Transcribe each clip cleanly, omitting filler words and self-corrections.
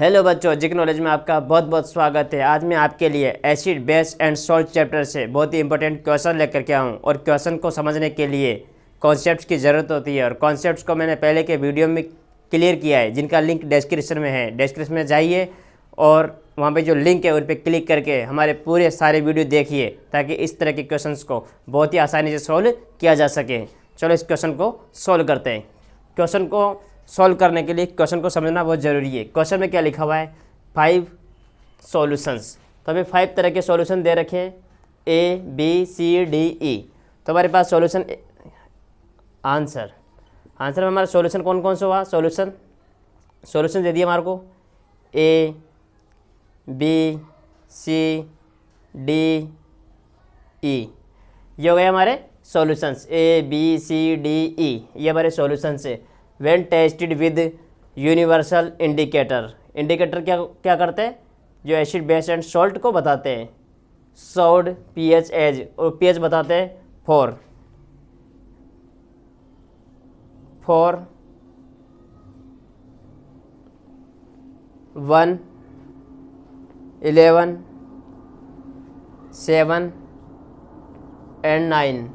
Hello बच्चों, जिक knowledge में आपका बहुत बहुत स्वागत है। आज मैं आपके लिए acid base and salt chapter से बहुत ही इंपॉर्टेंट क्वेश्चन लेकर के आऊँ और क्वेश्चन को समझने के लिए कॉन्सेप्ट्स की ज़रूरत होती है और कॉन्सेप्ट्स को मैंने पहले के वीडियो में क्लियर किया है, जिनका लिंक डिस्क्रिप्शन में है। डिस्क्रिप्शन में जाइए और वहाँ पे जो लिंक है उन पर क्लिक करके हमारे पूरे सारे वीडियो देखिए, ताकि इस तरह के क्वेश्चंस को बहुत ही आसानी से सॉल्व किया जा सके। चलो इस क्वेश्चन को सॉल्व करते हैं। क्वेश्चन को सॉल्व करने के लिए क्वेश्चन को समझना बहुत ज़रूरी है। क्वेश्चन में क्या लिखा हुआ है? 5 सॉल्यूशंस। तो हमें 5 तरह के सॉल्यूशन दे रखे हैं, A, B, C, D, E। तो हमारे पास सॉल्यूशन आंसर में हमारा सॉल्यूशन कौन कौन सा हुआ? सॉल्यूशन दे दिया हमारे को A, B, C, D, E। ये हो गए हमारे solutions A, B, C, D, E। ये हमारे सॉल्यूशंस है। When tested with universal indicator क्या करते हैं? जो एसिड बेस एंड सॉल्ट को बताते हैं। सॉल्ट pH एज, और pH बताते हैं 4 1 11 7 एंड 9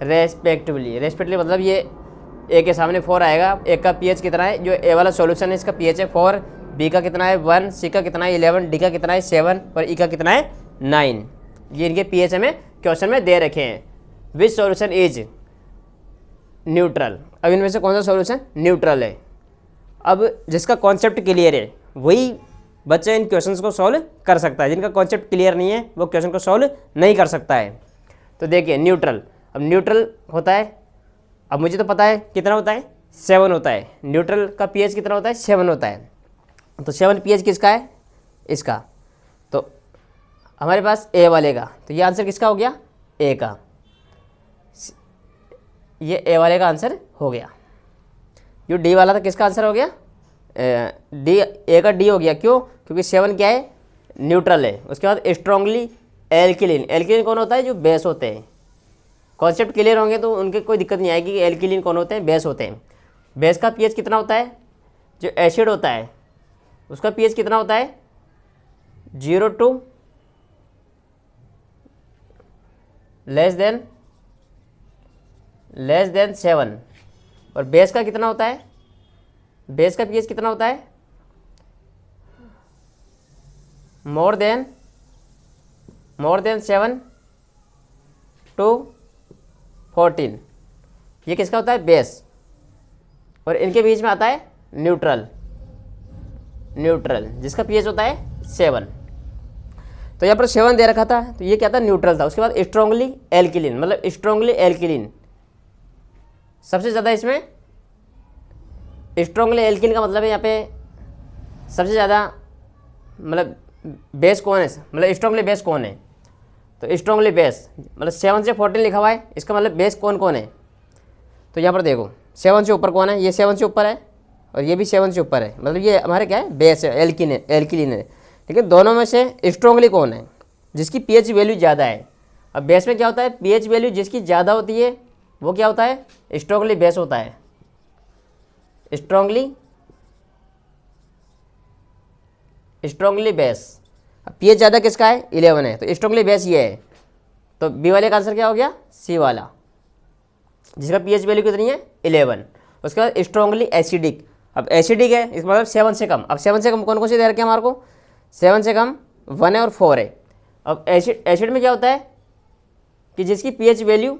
रेस्पेक्टिवली मतलब ये ए के सामने 4 आएगा। ए का pH कितना है? जो ए वाला सॉल्यूशन है इसका pH है 4, बी का कितना है 1, सी का कितना है 11, डी का कितना है 7 और ई का कितना है 9। ये इनके pH हमें क्वेश्चन में दे रखे हैं। विच सॉल्यूशन इज न्यूट्रल? अब इनमें से कौन सा सॉल्यूशन न्यूट्रल है? अब जिसका कॉन्सेप्ट क्लियर है वही बच्चा इन क्वेश्चंस को सॉल्व कर सकता है। जिनका कॉन्सेप्ट क्लियर नहीं है वो क्वेश्चन को सॉल्व नहीं कर सकता है। तो देखिए न्यूट्रल, अब न्यूट्रल होता है, अब मुझे तो पता है कितना होता है, 7 होता है। न्यूट्रल का pH कितना होता है? 7 होता है। तो 7 pH किसका है? इसका। तो हमारे पास ए वाले का, तो ये आंसर किसका हो गया? ए का। ये ए वाले का आंसर हो गया। जो डी वाला था किसका आंसर हो गया? डी, ए का डी हो गया। क्यों? क्योंकि 7 क्या है? न्यूट्रल है। उसके बाद स्ट्रांगली एल्किलिन। एल्किलिन कौन होता है? जो बेस होते हैं। कॉन्सेप्ट क्लियर होंगे तो उनके कोई दिक्कत नहीं आएगी कि एल्किलिन कौन होते हैं? बेस होते हैं। बेस का pH कितना होता है? जो एसिड होता है उसका pH कितना होता है? 0 to लेस देन 7। और बेस का कितना होता है? बेस का pH कितना होता है? More than 7 to 14। ये किसका होता है? बेस। और इनके बीच में आता है न्यूट्रल, जिसका pH होता है 7। तो यहाँ पर 7 दे रखा था, तो ये क्या था? न्यूट्रल था। उसके बाद स्ट्रांगली एल्किलिन, मतलब स्ट्रांगली एल्किलिन सबसे ज़्यादा इसमें। स्ट्रांगली एल्किलिन का मतलब है यहाँ पे सबसे ज़्यादा, मतलब बेस कौन है, मतलब स्ट्रांगली बेस कौन है? तो स्ट्रांगली बेस मतलब 7 से 14 लिखा हुआ है, इसका मतलब बेस कौन कौन है? तो यहाँ पर देखो 7 से ऊपर कौन है? ये 7 से ऊपर है और ये भी 7 से ऊपर है, मतलब ये हमारे क्या है? बेस है, एल्किलिन है। लेकिन दोनों में से स्ट्रांगली कौन है? जिसकी pH वैल्यू ज़्यादा है। अब बेस में क्या होता है? pH वैल्यू जिसकी ज़्यादा होती है वो क्या होता है? स्ट्रांगली बेस होता है। Strongly base. अब pH ज़्यादा किसका है? 11 है, तो स्ट्रांगली बेस ये है। तो बी वाले का आंसर क्या हो गया? सी वाला, जिसका pH वैल्यू कितनी है? 11। उसके बाद स्ट्रांगली एसिडिक। अब एसिडिक है, इसका मतलब 7 से कम। अब 7 से कम कौन कौन से दे रखे हैं हमारे को? 7 से कम 1 है और 4 है। अब एसिड में क्या होता है कि जिसकी pH वैल्यू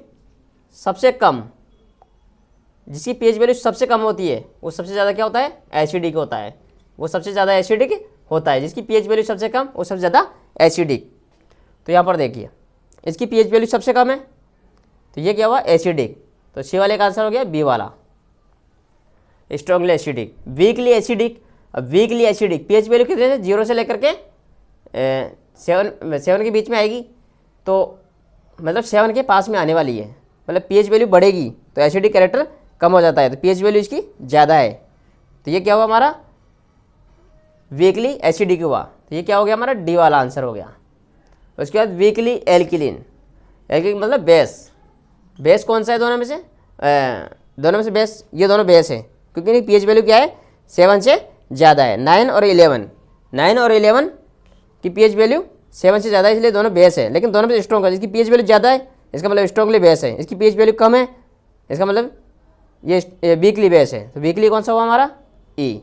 सबसे कम, होती है वो सबसे ज़्यादा क्या होता है? एसिडिक होता है। वो सबसे ज़्यादा एसिडिक होता है। जिसकी pH वैल्यू सबसे कम वो सबसे ज़्यादा एसिडिक। तो यहाँ पर देखिए इसकी pH वैल्यू सबसे कम है, तो ये क्या हुआ? एसिडिक। तो सी वाले का आंसर हो गया बी वाला, स्ट्रांगली एसिडिक। Weakly acidic. अब वीकली एसिडिक pH वैल्यू कितने से? 0 से लेकर के 7 के बीच में आएगी। तो मतलब 7 के पास में आने वाली है, मतलब pH वैल्यू बढ़ेगी तो एसिडिक कैरेक्टर कम हो जाता है, तो pH वैल्यू इसकी ज़्यादा है। तो ये क्या हुआ हमारा? वीकली एसिडिक हुआ। तो ये क्या हो गया हमारा? डी वाला आंसर हो गया। उसके बाद वीकली एल्किलिन मतलब बेस कौन सा है दोनों में से? बेस, ये दोनों बेस है क्योंकि पीएच वैल्यू क्या है 7 से ज़्यादा है। 9 और 11, 9 और 11 की पीएच वैल्यू 7 से ज़्यादा है, इसलिए दोनों बेस है, लेकिन दोनों में स्ट्रॉन्ग है। इसकी पीएच वैल्यू ज़्यादा है, इसका मतलब स्ट्रॉन्गली बेस है। इसकी पीएच वैल्यू कम है, इसका मतलब ये वीकली बेस है। तो वीकली कौन सा हुआ हमारा? ई।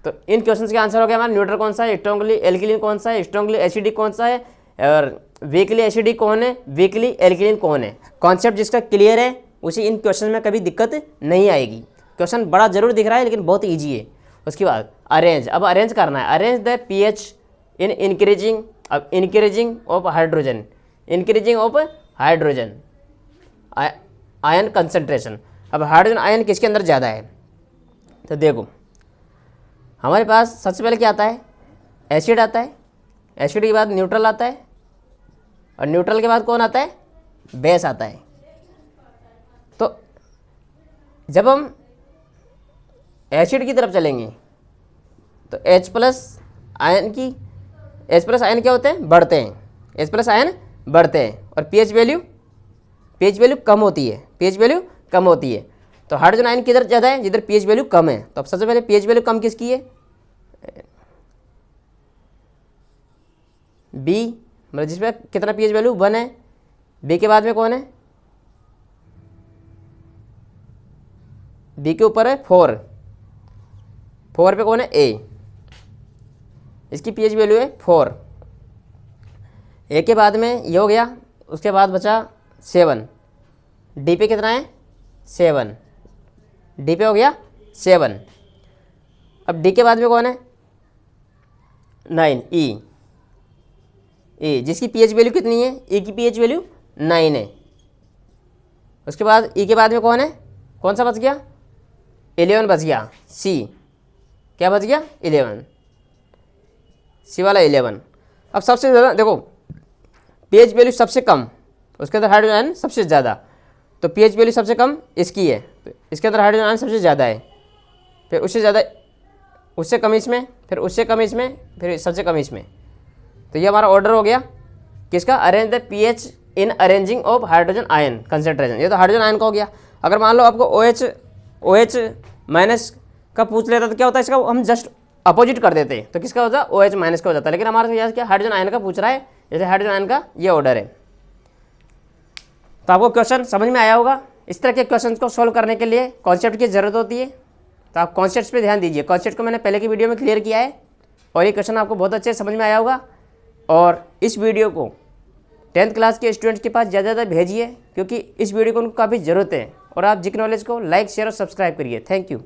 तो इन क्वेश्चंस के आंसर हो गया हमारा न्यूट्रल कौन सा है, स्ट्रॉन्गली एल्किलिन कौन सा है, स्ट्रॉन्गली एसिडिक कौन सा है, और वीकली एसिडिक कौन है, वीकली एल्किलिन कौन है। कॉन्सेप्ट जिसका क्लियर है उसे इन क्वेश्चन में कभी दिक्कत नहीं आएगी। क्वेश्चन बड़ा जरूर दिख रहा है लेकिन बहुत ईजी है। उसके बाद अरेंज, अब अरेंज करना है। Arrange the pH in increasing, अब increasing of hydrogen, increasing of hydrogen ion concentration. अब हाइड्रोजन आयन किसके अंदर ज़्यादा है? तो देखो हमारे पास सबसे पहले क्या आता है? एसिड आता है, एसिड के बाद न्यूट्रल आता है, और न्यूट्रल के बाद कौन आता है? बेस आता है। तो जब हम एसिड की तरफ चलेंगे तो H प्लस आयन की, H प्लस आयन क्या होते हैं? बढ़ते हैं, H प्लस आयन बढ़ते हैं, और पीएच वैल्यू कम होती है, पीएच वैल्यू कम होती है। तो हाइड्रोजन आयन किधर ज़्यादा है? जिधर पीएच वैल्यू कम है। तो अब सबसे पहले पीएच वैल्यू कम किसकी है? बी, मतलब जिसमें कितना पीएच वैल्यू 1 है। बी के बाद में कौन है? बी के ऊपर है 4, 4 पे कौन है? ए, इसकी पीएच वैल्यू है 4। ए के बाद में ये हो गया, उसके बाद बचा 7। डी पे कितना है? 7, डी पे हो गया 7। अब डी के बाद में कौन है? 9, ई, ए जिसकी पीएच वैल्यू कितनी है? ई की पीएच वैल्यू 9 है। उसके बाद ई के बाद में कौन है? कौन सा बच गया? 11 बच गया। सी, क्या बच गया? 11, सी वाला 11। अब सबसे ज़्यादा देखो पीएच वैल्यू सबसे कम, उसके अंदर हाइड्रोजन आयन सबसे ज़्यादा। तो पीएच वैल्यू सबसे कम इसकी है, तो इसके अंदर हाइड्रोजन आयन सबसे ज़्यादा है, फिर उससे ज़्यादा, उससे कम इसमें, फिर उससे कम इसमें, फिर सबसे कम इसमें। तो ये हमारा ऑर्डर हो गया किसका? Arrange the pH in arranging of hydrogen ion concentration. ये तो हाइड्रोजन आयन का हो गया। अगर मान लो आपको OH माइनस का पूछ लेता तो क्या होता है? इसका हम जस्ट अपोजिट कर देते, तो किसका होता? OH माइनस का हो जाता है। लेकिन हमारे यहाँ क्या हाइड्रोजन आयन का पूछ रहा है, जैसे हाइड्रोजन आयन का ये ऑर्डर है। तो आपको क्वेश्चन समझ में आया होगा। इस तरह के क्वेश्चन को सॉल्व करने के लिए कॉन्सेप्ट की ज़रूरत होती है, तो आप कॉन्सेप्ट पे ध्यान दीजिए। कॉन्सेप्ट को मैंने पहले की वीडियो में क्लियर किया है, और ये क्वेश्चन आपको बहुत अच्छे से समझ में आया होगा। और इस वीडियो को 10th क्लास के स्टूडेंट्स के पास ज़्यादा ज़्यादा भेजिए, क्योंकि इस वीडियो को उनको काफ़ी ज़रूरत है। और आप जिक नॉलेज को लाइक, शेयर और सब्सक्राइब करिए। Thank you.